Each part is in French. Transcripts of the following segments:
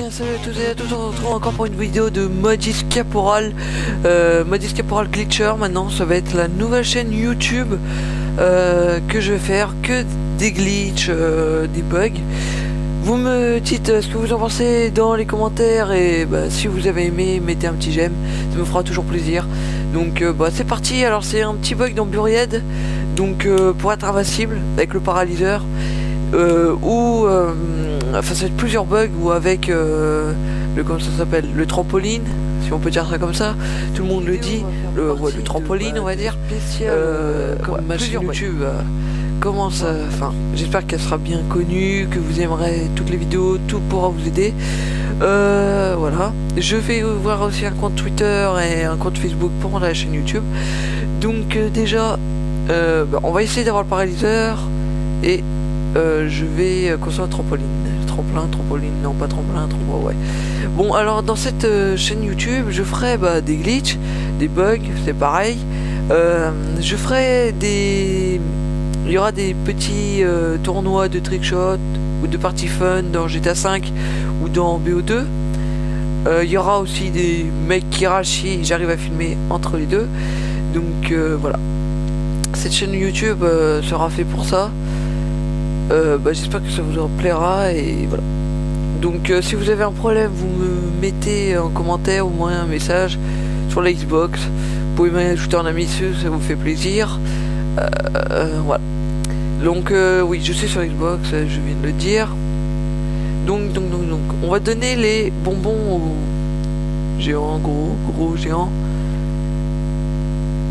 bien, salut à tous et à tous, on se retrouve encore pour une vidéo de Modis Caporal. Modis Caporal Glitcher. Maintenant ça va être la nouvelle chaîne YouTube que je vais faire que des glitches, des bugs. Vous me dites ce que vous en pensez dans les commentaires et si vous avez aimé, mettez un petit j'aime, ça me fera toujours plaisir. Donc c'est parti. Alors c'est un petit bug dans Buried, donc pour être invincible avec le paralyseur, enfin ça va être plusieurs bugs, ou avec le, comment ça s'appelle, le trampoline, si on peut dire ça comme ça, tout le monde le dit, le trampoline on va dire, comme ma chaîne YouTube. Comment ça, enfin j'espère qu'elle sera bien connue, que vous aimerez toutes les vidéos, tout pourra vous aider. Voilà, je vais ouvrir aussi un compte Twitter et un compte Facebook pour la chaîne YouTube. Donc déjà on va essayer d'avoir le paralyseur et je vais construire un trampoline. Trampoline, non pas tremplin, ouais. Bon, alors dans cette chaîne YouTube, je ferai des glitches, des bugs, c'est pareil. Je ferai des... Il y aura des petits tournois de trickshot ou de party fun dans GTA 5 ou dans BO2. Il y aura aussi des mecs qui rachent, j'arrive à filmer entre les deux. Donc voilà. Cette chaîne YouTube sera faite pour ça. J'espère que ça vous en plaira et voilà. Donc si vous avez un problème, vous me mettez en commentaire ou moins un message sur la Xbox. Vous pouvez m'ajouter en ami si ça vous fait plaisir. Voilà. Donc oui, je suis sur Xbox, je viens de le dire. Donc on va donner les bonbons aux géants, gros géants.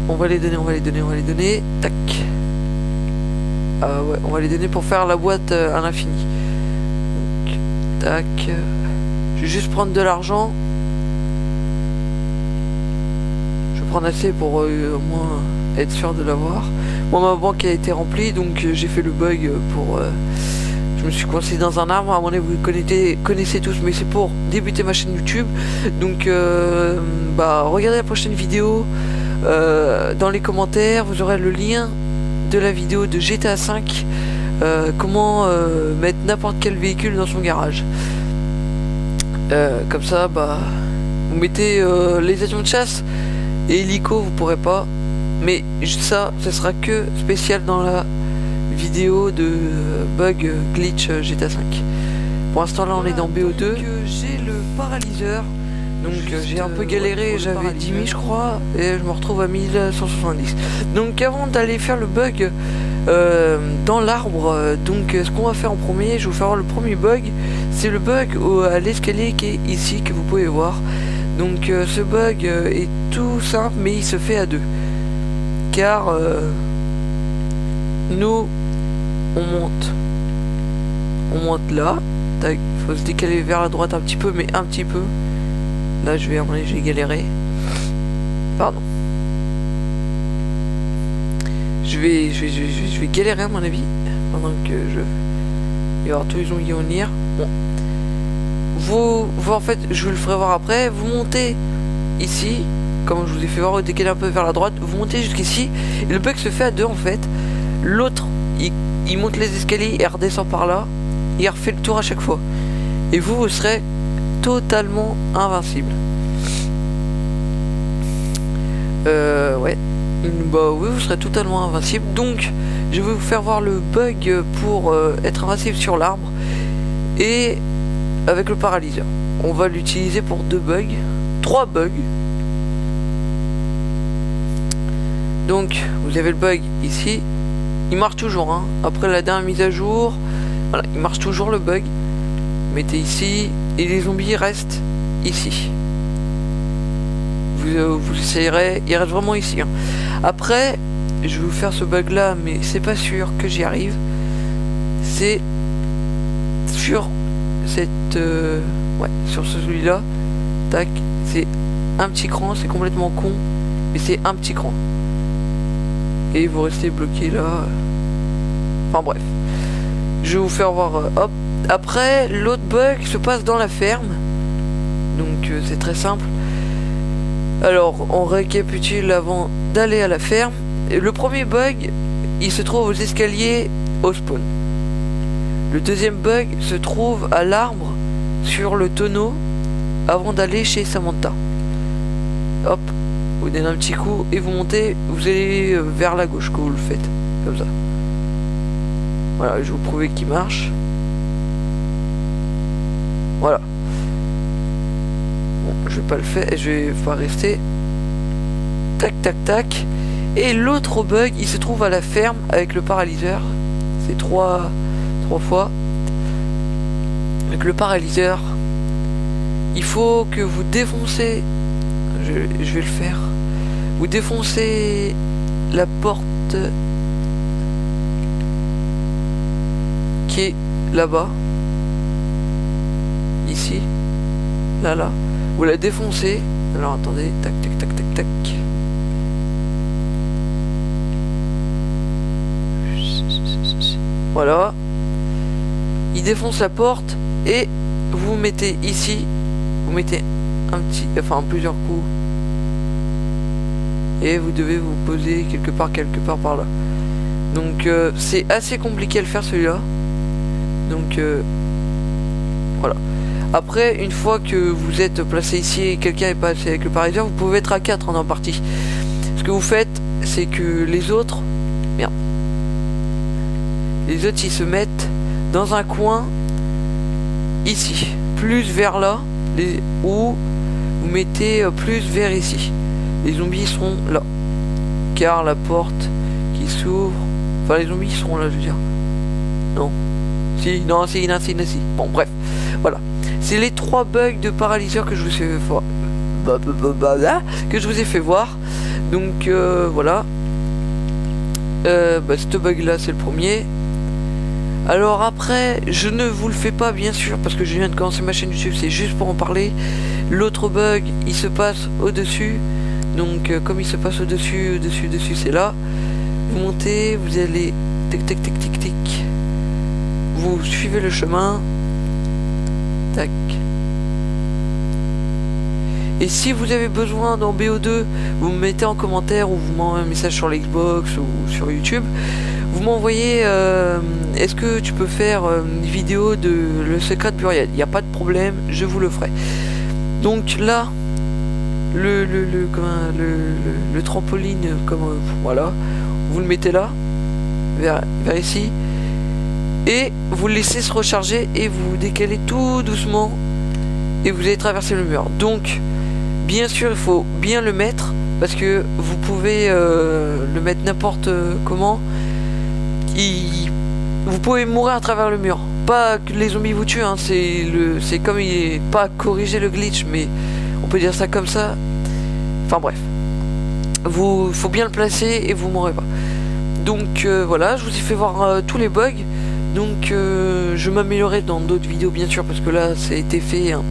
On va les donner. Tac. Ouais, on va les donner pour faire la boîte à l'infini. Tac. Je vais juste prendre de l'argent. Je vais prendre assez pour au moins être sûr de l'avoir. Moi, ma banque a été remplie, donc j'ai fait le bug pour... je me suis coincé dans un arbre. À mon avis, vous connaissez tous, mais c'est pour débuter ma chaîne YouTube. Donc, regardez la prochaine vidéo. Dans les commentaires, vous aurez le lien de la vidéo de GTA 5, comment mettre n'importe quel véhicule dans son garage. Comme ça, vous mettez les avions de chasse et hélico, vous pourrez pas. Mais ça sera que spécial dans la vidéo de bug glitch GTA 5. Pour l'instant là on est dans BO2. J'ai le paralyseur. Donc j'ai un peu galéré, j'avais 10 000 je crois, et je me retrouve à 1170. Donc avant d'aller faire le bug dans l'arbre, donc ce qu'on va faire en premier, je vais vous faire le premier bug, c'est le bug à l'escalier qui est ici, que vous pouvez voir. Donc ce bug est tout simple, mais il se fait à deux. Car nous, on monte là, tac, faut se décaler vers la droite un petit peu, mais un petit peu. Là je vais galérer. Pardon. Je vais galérer à mon avis. Pendant que il va y avoir tous les zombies qui vont venir. Bon. Vous en fait, je vous le ferai voir après. Vous montez ici. Comme je vous ai fait voir, décaler un peu vers la droite. Vous montez jusqu'ici. Et le bug se fait à deux en fait. L'autre, il monte les escaliers et redescend par là. Il refait le tour à chaque fois. Et vous serez totalement invincible. Ouais. Oui, vous serez totalement invincible. Donc je vais vous faire voir le bug pour être invincible sur l'arbre et avec le paralyseur. On va l'utiliser pour trois bugs. Donc vous avez le bug ici, il marche toujours hein. Après la dernière mise à jour, voilà, il marche toujours le bug. Mettez ici et les zombies restent ici. Vous essayerez, il reste vraiment ici hein. Après je vais vous faire ce bug là, mais c'est pas sûr que j'y arrive. C'est sur cette ouais, sur celui-là. Tac, c'est un petit cran, c'est complètement con, mais c'est un petit cran. Et vous restez bloqué là. Enfin bref, je vais vous faire voir. Hop. Après, l'autre bug se passe dans la ferme. Donc c'est très simple. Alors on récapitule avant d'aller à la ferme. Et le premier bug, il se trouve aux escaliers au spawn. Le deuxième bug se trouve à l'arbre sur le tonneau avant d'aller chez Samantha. Hop, vous donnez un petit coup et vous montez, vous allez vers la gauche quand vous le faites, comme ça. Voilà, je vais vous prouver qu'il marche. Voilà. Bon, je vais pas le faire, je vais pas rester. Tac, tac, tac. Et l'autre bug, il se trouve à la ferme avec le paralyseur. C'est trois fois. Avec le paralyseur, il faut que vous défoncez. Je vais le faire. Vous défoncez la porte qui est là-bas. Ici. Là. Vous la défoncez. Alors attendez. Tac, tac, tac, tac, tac. Voilà. Il défonce la porte et vous mettez ici. Vous mettez plusieurs coups. Et vous devez vous poser quelque part par là. Donc c'est assez compliqué à le faire celui-là. Donc voilà. Après, une fois que vous êtes placé ici et quelqu'un est passé avec le paralyseur, vous pouvez être à 4 en partie. Ce que vous faites, c'est que les autres... Merde. Les autres, ils se mettent dans un coin ici. Plus vers là. Ou vous mettez plus vers ici. Les zombies seront là. Car la porte qui s'ouvre... Enfin, les zombies seront là, je veux dire. Non. Si, non, si. Bon, bref. Voilà. C'est les 3 bugs de paralyseur que je vous ai fait voir. Donc, voilà. Ce bug là, c'est le premier. Alors après, je ne vous le fais pas bien sûr parce que je viens de commencer ma chaîne YouTube, c'est juste pour en parler. L'autre bug, il se passe au-dessus. Donc comme il se passe au-dessus, c'est là. Vous montez, vous allez tic tic tic tic tic. Vous suivez le chemin. Tac. Et si vous avez besoin dans BO2, vous me mettez en commentaire ou vous m'envoyez un message sur l'Xbox ou sur YouTube. Vous m'envoyez est-ce que tu peux faire une vidéo de le secret de Buried? Il n'y a pas de problème, je vous le ferai. Donc là, le trampoline, voilà, vous le mettez là, vers ici, et vous le laissez se recharger et vous décalez tout doucement et vous allez traverser le mur. Donc, bien sûr, il faut bien le mettre parce que vous pouvez le mettre n'importe comment. Vous pouvez mourir à travers le mur. Pas que les zombies vous tuent, hein, c'est comme il est pas corriger le glitch, mais on peut dire ça comme ça. Enfin bref, faut bien le placer et vous mourrez pas. Donc voilà, je vous ai fait voir tous les bugs. Donc je m'améliorerai dans d'autres vidéos bien sûr parce que là ça a été fait hein,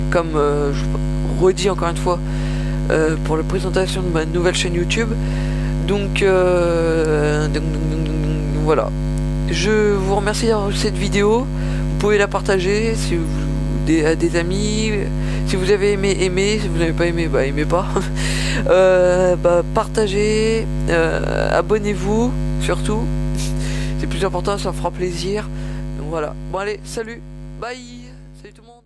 comme je redis encore une fois pour la présentation de ma nouvelle chaîne YouTube. Donc voilà, je vous remercie d'avoir vu cette vidéo. Vous pouvez la partager si vous, à des amis. Si vous avez aimé, aimez. Si vous n'avez pas aimé, bah aimez pas. Partagez, abonnez-vous surtout. C'est plus important, ça me fera plaisir. Donc voilà. Bon allez, salut, bye, salut tout le monde.